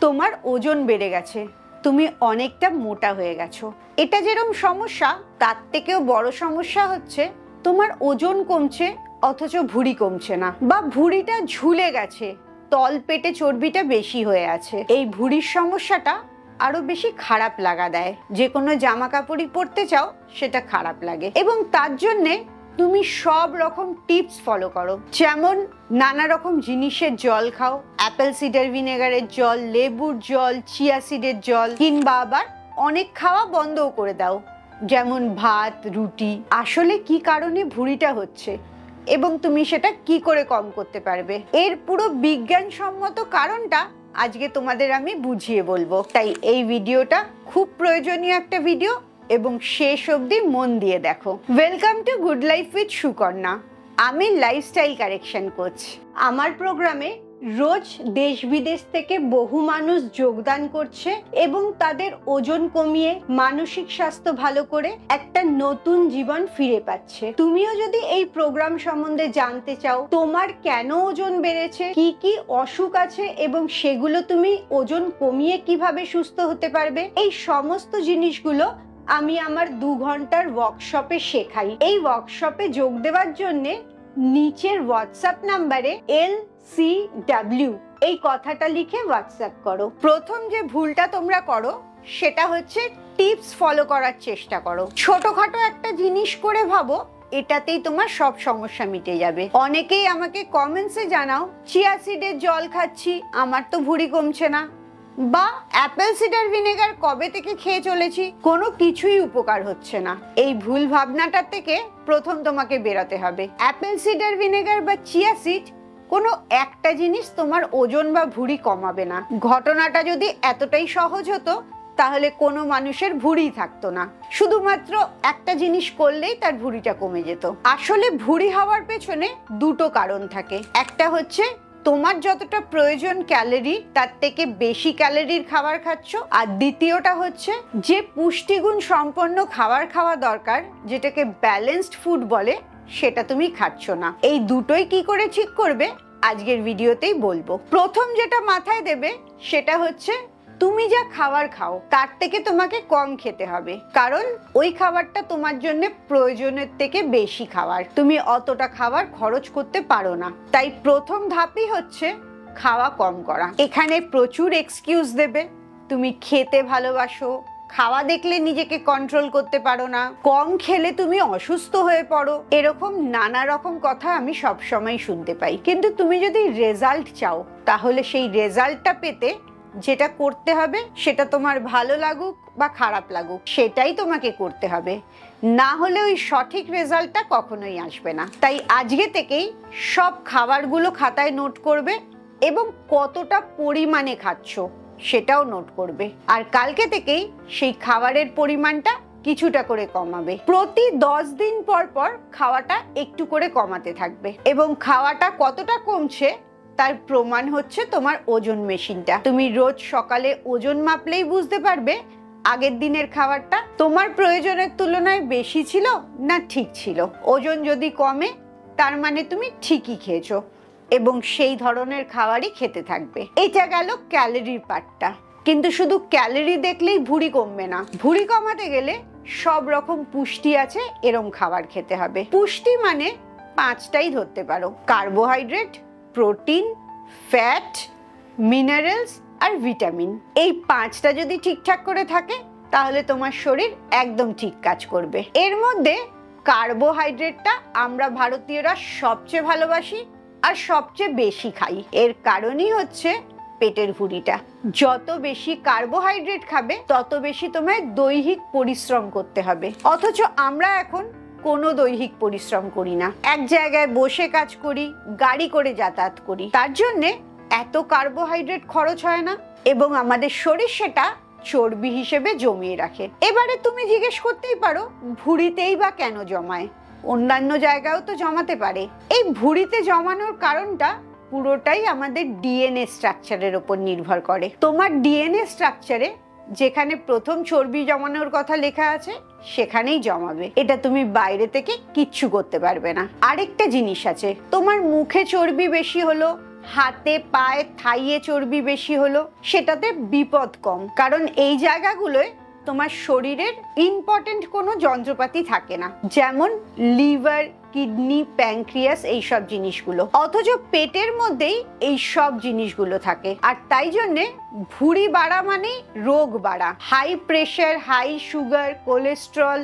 তোমার ওজন বেড়ে গেছে, তুমি অনেকটা মোটা হয়ে গেছো। এটা যেরকম সমস্যা, তার থেকেও বড় সমস্যা হচ্ছে তোমার ওজন কমছে অথচ ভুঁড়ি কমছে না, বা ভুঁড়িটা ঝুলে গেছে, তল পেটে চর্বিটা বেশি হয়ে আছে। এই ভুঁড়ির সমস্যাটা আরো বেশি খারাপ লাগা দেয়। যে কোনো জামা কাপড়ই পরতে চাও সেটা খারাপ লাগে, এবং তার জন্যে তুমি সব রকম টিপস ফলো করো। যেমন নানা রকম জিনিসের জল খাও, অ্যাপেল সিডার ভিনেগারের জল, লেবুর জল, চিয়া সিডের জল, কিংবা আবার অনেক খাওয়া বন্ধও করে দাও, যেমন ভাত, রুটি। আসলে কি কারণে ভুঁড়িটা হচ্ছে এবং তুমি সেটা কি করে কম করতে পারবে, এর পুরো বিজ্ঞানসম্মত কারণটা আজকে তোমাদের আমি বুঝিয়ে বলবো। তাই এই ভিডিওটা খুব প্রয়োজনীয় একটা ভিডিও, এবং শেষ অবধি মন দিয়ে দেখো। Welcome to good life with Sukanya. আমি লাইফস্টাইল কারেকশন কোচ। আমার প্রোগ্রামে রোজ দেশ বিদেশ থেকে বহু মানুষ যোগদান করছে এবং তাদের ওজন কমিয়ে মানসিক স্বাস্থ্য ভালো করে একটা নতুন জীবন ফিরে পাচ্ছে। তুমিও যদি এই প্রোগ্রাম সম্বন্ধে জানতে চাও, তোমার কেন ওজন বেড়েছে, কি কি অসুখ আছে এবং সেগুলো তুমি ওজন কমিয়ে কিভাবে সুস্থ হতে পারবে, এই সমস্ত জিনিসগুলো আমি আমার 2 ঘন্টার ওয়ার্কশপে শেখাই। এই ওয়ার্কশপে যোগ দেওয়ার জন্য নিচের হোয়াটসঅ্যাপ নাম্বারে LCW এই কথাটা লিখে হোয়াটসঅ্যাপ করো। প্রথম যে ভুলটা তোমরা করো সেটা হচ্ছে টিপস ফলো করার চেষ্টা করো। ছোটখাটো একটা জিনিস করে ভাবো এটাতেই তোমার সব সমস্যা মিটে যাবে। অনেকেই আমাকে কমেন্টসে জানাও, চিয়া সিডের জল খাচ্ছি, আমার তো ভুঁড়ি কমছে না, বা অ্যাপেল সিডার ভিনেগার কবে থেকে খেয়ে চলেছি, কোনো কিছুই উপকার হচ্ছে না। এই ভুল ভাবনাটা থেকে প্রথম তোমাকে বেরোতে হবে। অ্যাপেল সিডার ভিনেগার বা চিয়া সিড কোনো একটা জিনিস তোমার ওজন বা ভুঁড়ি কমাবে না। ঘটনাটা যদি এতটাই সহজ হতো তাহলে কোনো মানুষের ভুঁড়ি থাকতো না। শুধুমাত্র একটা জিনিস করলেই তার ভুঁড়িটা কমে যেত। আসলে ভুঁড়ি হওয়ার পেছনে 2টো কারণ থাকে। একটা হচ্ছে তোমার যতটা প্রয়োজন ক্যালোরি তার থেকে বেশি ক্যালোরির খাবার খাচ্ছ, আর দ্বিতীয়টা হচ্ছে যে পুষ্টিগুণ সম্পন্ন খাবার খাওয়া দরকার, যেটাকে ব্যালেন্সড ফুড বলে, সেটা তুমি খাচ্ছ না। এই দুটোই কি করে ঠিক করবে আজকের ভিডিওতেই বলবো। প্রথম যেটা মাথায় দেবে সেটা হচ্ছে তুমি যা খাবার খাও তার থেকে তোমাকে কম খেতে হবে, কারণ ওই খাবারটা তোমার জন্য প্রয়োজনের থেকে বেশি খাবার। তুমি অতটা খাবার খরচ করতে পারো না। তাই প্রথম ধাপই হচ্ছে খাওয়া কম করা। এখানে প্রচুর এক্সকিউজ দেবে। তুমি খেতে ভালোবাসো, খাওয়া দেখলে নিজেকে কন্ট্রোল করতে পারো না, কম খেলে তুমি অসুস্থ হয়ে পড়ো, এরকম নানা রকম কথা আমি সবসময় শুনতে পাই। কিন্তু তুমি যদি রেজাল্ট চাও তাহলে সেই রেজাল্টটা পেতে যেটা করতে হবে সেটা তোমার ভালো লাগুক বা খারাপ লাগুক সেটাই তোমাকে করতে হবে, না হলে ওই সঠিক রেজাল্টটা কখনোই আসবে না। তাই আজকে থেকেই সব খাবারগুলো খাতায় নোট করবে এবং কতটা পরিমাণে খাচ্ছ সেটাও নোট করবে, আর কালকে থেকেই সেই খাবারের পরিমাণটা কিছুটা করে কমাবে। প্রতি 10 দিন পর পর খাওয়াটা একটু করে কমাতে থাকবে, এবং খাওয়াটা কতটা কমছে তার প্রমাণ হচ্ছে তোমার ওজন মেশিনটা। তুমি রোজ সকালে ওজন মাপলেই বুঝতে পারবে আগের দিনের খাবারটা তোমার প্রয়োজনের তুলনায় বেশি ছিল না ঠিক ছিল। ওজন যদি কমে তার মানে তুমি ঠিকই খেয়েছো, এবং সেই ধরনের খাবারই খেতে থাকবে। এটা গেল ক্যালোরির পার্টটা। কিন্তু শুধু ক্যালোরি দেখলেই ভুঁড়ি কমবে না। ভুঁড়ি কমাতে গেলে সব রকম পুষ্টি আছে এরম খাবার খেতে হবে। পুষ্টি মানে 5টাই ধরতে পারো: কার্বোহাইড্রেট, প্রোটিন, ফ্যাট, মিনারেলস আর ভিটামিন। এই 5টা যদি ঠিকঠাক করে থাকে তাহলে তোমার শরীর একদম ঠিক কাজ করবে। এর মধ্যে কার্বোহাইড্রেটটা আমরা ভারতীয়রা সবচেয়ে ভালোবাসি আর সবচেয়ে বেশি খাই। এর কারণই হচ্ছে পেটের ভুঁড়িটা। যত বেশি কার্বোহাইড্রেট খাবে তত বেশি তোমায় দৈহিক পরিশ্রম করতে হবে, অথচ আমরা এখন কোনো দৈহিক পরিশ্রম করি না। এক জায়গায় বসে কাজ করি, গাড়ি করে যাতায়াত করি, তার জন্যে এত কার্বোহাইড্রেট খরচ হয় না, এবং আমাদের শরীর সেটা চর্বি হিসেবে জমিয়ে রাখে। এবারে তুমি জিজ্ঞেস করতেই পারো, ভুঁড়িতেই বা কেন জমায়? অন্যান্য জায়গায়ও তো জমাতে পারে। এই ভুঁড়িতে জমানোর কারণটা পুরোটাই আমাদের ডিএনএ স্ট্রাকচারের উপর নির্ভর করে। তোমার ডিএনএ স্ট্রাকচারে যেখানে প্রথম চর্বি জমানোর কথা লেখা আছে সেখানেই জমাবে। এটা তুমি বাইরে থেকে কিচ্ছু করতে পারবে না। আরেকটা জিনিস আছে, তোমার মুখে চর্বি বেশি হলো, হাতে পায়ে থাইয়ে চর্বি বেশি হলো, সেটাতে বিপদ কম, কারণ এই জায়গাগুলোয় তোমার শরীরের ইম্পর্টেন্ট কোনো যন্ত্রপাতি থাকে না, যেমন লিভার, কিডনি, প্যানক্রিয়াস, এইসব জিনিসগুলো। অথচ পেটের মধ্যেই এই সব জিনিসগুলো থাকে। আর তাই জন্যে ভুঁড়ি বাড়া মানে রোগ বাড়া। High pressure, high sugar, cholesterol,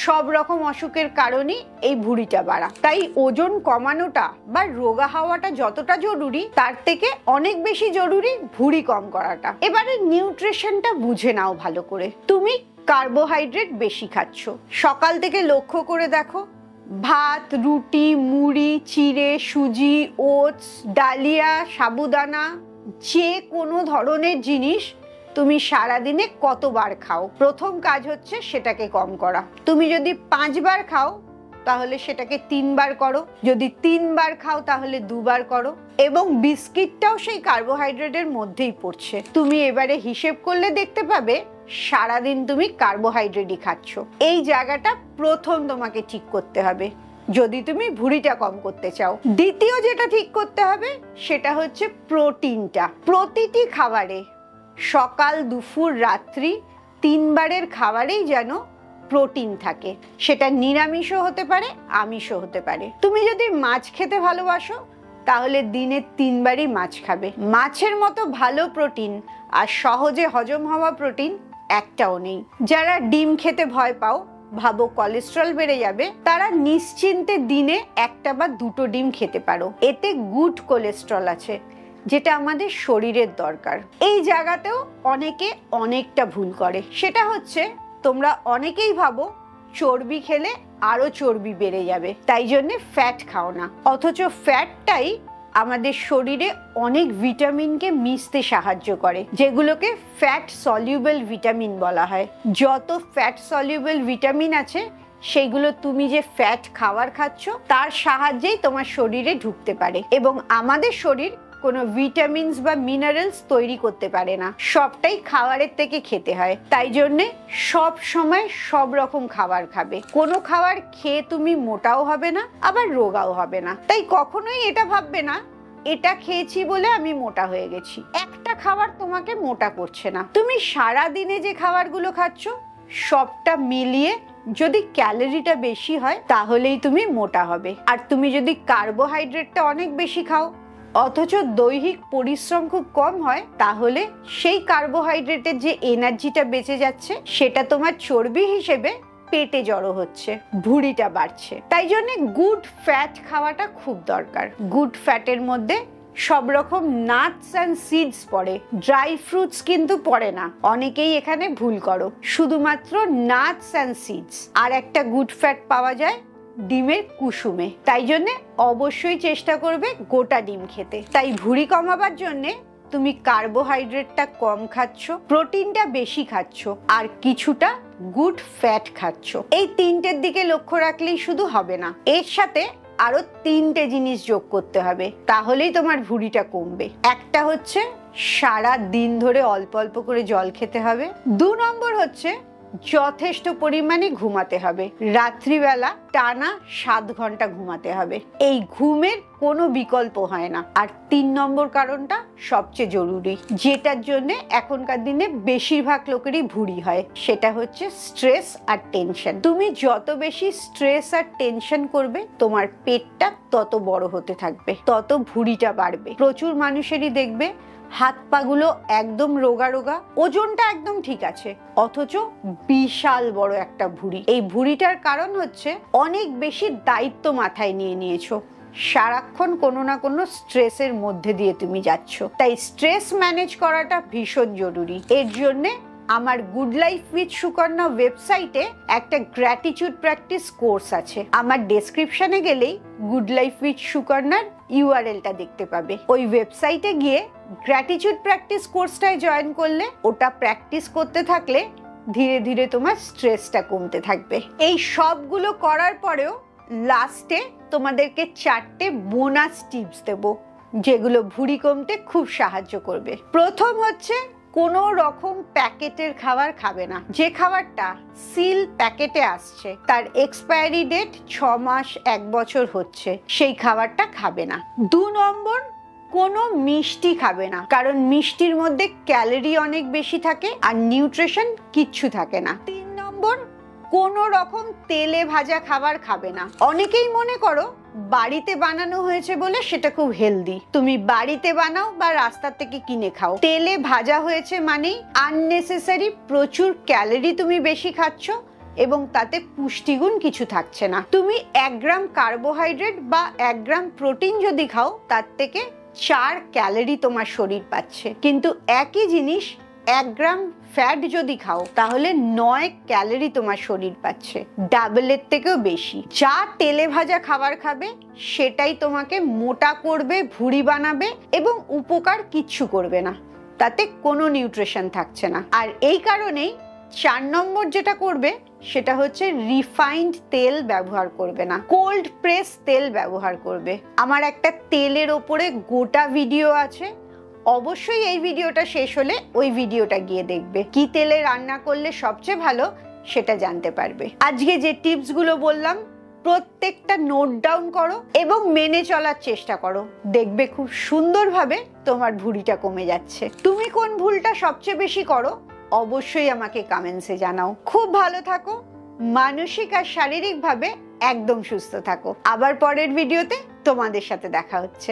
সব রকম অসুখের কারণেই এই ভুঁড়িটা বাড়া। তাই ওজন কমানোটা বা রোগা হওয়াটা যতটা জরুরি, তার থেকে অনেক বেশি জরুরি ভুঁড়ি কম করাটা। এবারে নিউট্রিশনটা বুঝে নাও ভালো করে। তুমি কার্বোহাইড্রেট বেশি খাচ্ছ। সকাল থেকে লক্ষ্য করে দেখো, ভাত, রুটি, মুড়ি, চিড়ে, সুজি, ওটস, ডালিয়া, সাবুদানা, যে কোনো ধরনের জিনিস তুমি সারাদিনে কতবার খাও? প্রথম কাজ হচ্ছে সেটাকে কম করা। তুমি যদি 5 বার খাও তাহলে সেটাকে 3 বার করো, যদি 3 বার খাও তাহলে 2 বার করো। এবং বিস্কিটটাও সেই কার্বোহাইড্রেটের মধ্যেই পড়ছে। তুমি এবারে হিসেব করলে দেখতে পাবে সারাদিন তুমি কার্বোহাইড্রেটই খাচ্ছ। এই জায়গাটা প্রথম তোমাকে ঠিক করতে হবে যদি তুমি ভুঁড়িটা কম করতে চাও। দ্বিতীয় যেটা ঠিক করতে হবে সেটা হচ্ছে প্রোটিনটা। প্রতিটি খাবারে, সকাল, দুপুর, রাত্রি, 3 বারের খাবারেই যেন প্রোটিন থাকে। সেটা নিরামিষও হতে পারে, আমিষও হতে পারে। তুমি যদি মাছ খেতে ভালোবাসো তাহলে দিনে 3 বারই মাছ খাবে। মাছের মতো ভালো প্রোটিন আর সহজে হজম হওয়া প্রোটিন একটাও নেই। যারা ডিম খেতে ভয় পাও, ভাবো কোলেস্ট্রল বেড়ে যাবে, তারা নিশ্চিন্তে দিনে 1টা বা 2টো ডিম খেতে পারো। এতে গুড কোলেস্ট্রল আছে, যেটা আমাদের শরীরের দরকার। এই জায়গাতেও অনেকে অনেকটা ভুল করে। সেটা হচ্ছে, তোমরা অনেকেই ভাবো চর্বি খেলে আরো চর্বি বেড়ে যাবে, তাই জন্য ফ্যাট খাও না। অথচ ফ্যাটটাই আমাদের শরীরে অনেক ভিটামিনকে মিশতে সাহায্য করে, যেগুলোকে ফ্যাট সলিউবল ভিটামিন বলা হয়। যত ফ্যাট সলিউবল ভিটামিন আছে সেইগুলো তুমি যে ফ্যাট খাবার খাচ্ছ তার সাহায্যেই তোমার শরীরে ঢুকতে পারে। এবং আমাদের শরীর কোনো ভিটামিনস বা মিনারেলস তৈরি করতে পারে না, সবটাই খাবারের থেকে খেতে হয়। তাই জন্যে সব সময় সব রকম খাবার খাবে। কোনো খাবার খেয়ে তুমি মোটাও হবে না, আবার রোগাও হবে না। তাই কখনোই এটা ভাববে না এটা খেয়েছি বলে আমি মোটা হয়ে গেছি। একটা খাবার তোমাকে মোটা করছে না। তুমি সারা দিনে যে খাবারগুলো খাচ্ছ সবটা মিলিয়ে যদি ক্যালোরিটা বেশি হয় তাহলেই তুমি মোটা হবে। আর তুমি যদি কার্বোহাইড্রেটটা অনেক বেশি খাও অথচ দৈহিক পরিশ্রম খুব কম হয়, তাহলে সেই কার্বোহাইড্রেটের যে এনার্জিটা বেঁচে যাচ্ছে সেটা তোমার চর্বি হিসেবে পেটে জড়ো হচ্ছে, ভুঁড়িটা বাড়ছে। তাই জন্য গুড ফ্যাট খাওয়াটা খুব দরকার। গুড ফ্যাটের মধ্যে সব রকম নাটস অ্যান্ড সিডস পড়ে, ড্রাই ফ্রুটস কিন্তু পড়ে না। অনেকেই এখানে ভুল করো, শুধুমাত্র নাটস অ্যান্ড সিডস। আর একটা গুড ফ্যাট পাওয়া যায় ডিমের কুসুমে। তাই জন্য অবশ্যই চেষ্টা করবে গোটা ডিম খেতে। তাই ভুঁড়ি কমাবার জন্য তুমি কার্বোহাইড্রেটটা কম খাচ্ছ, প্রোটিনটা বেশি খাচ্ছ, আর কিছুটা গুড ফ্যাট খাচ্ছ। এই 3টের দিকে লক্ষ্য রাখলেই শুধু হবে না, এর সাথে আরো 3টে জিনিস যোগ করতে হবে, তাহলেই তোমার ভুঁড়িটা কমবে। একটা হচ্ছে সারা দিন ধরে অল্প অল্প করে জল খেতে হবে। 2 নম্বর হচ্ছে যথেষ্ট পরিমাণে ঘুমাতে হবে। রাত্রিবেলা টানা 7 ঘন্টা ঘুমাতে হবে। এই ঘুমের কোনো বিকল্প হয় না। আর 3 নম্বর কারণটা সবচেয়ে জরুরি, যেটার জন্য এখনকার দিনে বেশিরভাগ লোকেরই ভুঁড়ি হয়, সেটা হচ্ছে স্ট্রেস আর টেনশন। তুমি যত বেশি স্ট্রেস আর টেনশন করবে তোমার পেটটা তত বড় হতে থাকবে, তত ভুঁড়িটা বাড়বে। প্রচুর মানুষেরই দেখবে হাত পাগুলো একদম রোগা রোগা, ওজনটা একদম ঠিক আছে, অথচ বিশাল বড় একটা ভুঁড়ি। এই ভুঁড়িটার কারণ হচ্ছে অনেক বেশি দায়িত্ব মাথায় নিয়ে নিয়েছো, সারাক্ষণ কোনো না কোনো স্ট্রেসের মধ্যে দিয়ে তুমি যাচ্ছ। তাই স্ট্রেস ম্যানেজ করাটা ভীষণ জরুরি। এর জন্যে আমার গুড লাইফ উইথ সুকন্যা ওয়েবসাইটে একটা গ্র্যাটিটিউড প্র্যাকটিস কোর্স আছে। আমার ডেসক্রিপশনে গেলেই গুড লাইফ উইথ সুকন্যার ইউআরএলটা দেখতে পাবে। ওই ওয়েবসাইটে গিয়ে গ্র্যাটিটিউড প্র্যাকটিস কোর্সটায় জয়েন করলে, ওটা প্র্যাকটিস করতে থাকলে ধীরে ধীরে তোমার স্ট্রেসটা কমতে থাকবে। এই সবগুলো করার পরেও লাস্টে তোমাদেরকে 4টে বোনাস টিপস দেব, যেগুলো ভুঁড়ি কমতে খুব সাহায্য করবে। প্রথম হচ্ছে কোনো রকম প্যাকেটের খাবার খাবে না। যে খাবারটা সিল প্যাকেটে আসছে, তার এক্সপায়ারি ডেট 6 মাস 1 বছর হচ্ছে, সেই খাবারটা খাবে না। 2 নম্বর, কোনো মিষ্টি খাবে না, কারণ মিষ্টির মধ্যে ক্যালোরি অনেক বেশি থাকে আর নিউট্রিশন কিচ্ছু থাকে না। 3 নম্বর, কোনো রকম তেলে ভাজা খাবার খাবে না। অনেকেই মনে করো বাড়িতে বানানো হয়েছে বলে সেটা খুব হেলদি। তুমি বাড়িতে বানাও বা রাস্তা থেকে কিনে খাও, তেলে ভাজা হয়েছে মানেই আননেসেসারি প্রচুর ক্যালোরি তুমি বেশি খাচ্ছ এবং তাতে পুষ্টিগুণ কিছু থাকছে না। তুমি 1 গ্রাম কার্বোহাইড্রেট বা 1 গ্রাম প্রোটিন যদি খাও, তার থেকে 4 ক্যালোরি তোমার শরীর পাচ্ছে। কিন্তু একই জিনিস 1 গ্রাম ফ্যাট যদি খাও, তাহলে 9 ক্যালোরি তোমার শরীর পাচ্ছে, ডাবলের থেকেও বেশি। যা তেলে ভাজা খাবার খাবে সেটাই তোমাকে মোটা করবে, ভুঁড়ি বানাবে এবং উপকার কিচ্ছু করবে না, তাতে কোনো নিউট্রিশন থাকছে না। আর এই কারণেই 4 নম্বর যেটা করবে সেটা হচ্ছে রিফাইন্ড তেল ব্যবহার করবে না, কোল্ড প্রেস তেল ব্যবহার করবে। আমার একটা তেলের ওপরে গোটা ভিডিও আছে, অবশ্যই এই ভিডিওটা শেষ হলে ওই ভিডিওটা গিয়ে দেখবে। কি তেলে রান্না করলে সবচেয়ে ভালো সেটা জানতে পারবে। আজকে যে টিপসগুলো বললাম প্রত্যেকটা নোট ডাউন করো এবং মেনে চলার চেষ্টা করো, দেখবে খুব সুন্দরভাবে তোমার ভুঁড়িটা কমে যাচ্ছে। তুমি কোন ভুলটা সবচেয়ে বেশি করো অবশ্যই আমাকে কমেন্টসে জানাও। খুব ভালো থাকো, মানসিক আর শারীরিকভাবে একদম সুস্থ থাকো। আবার পরের ভিডিওতে তোমাদের সাথে দেখা হচ্ছে।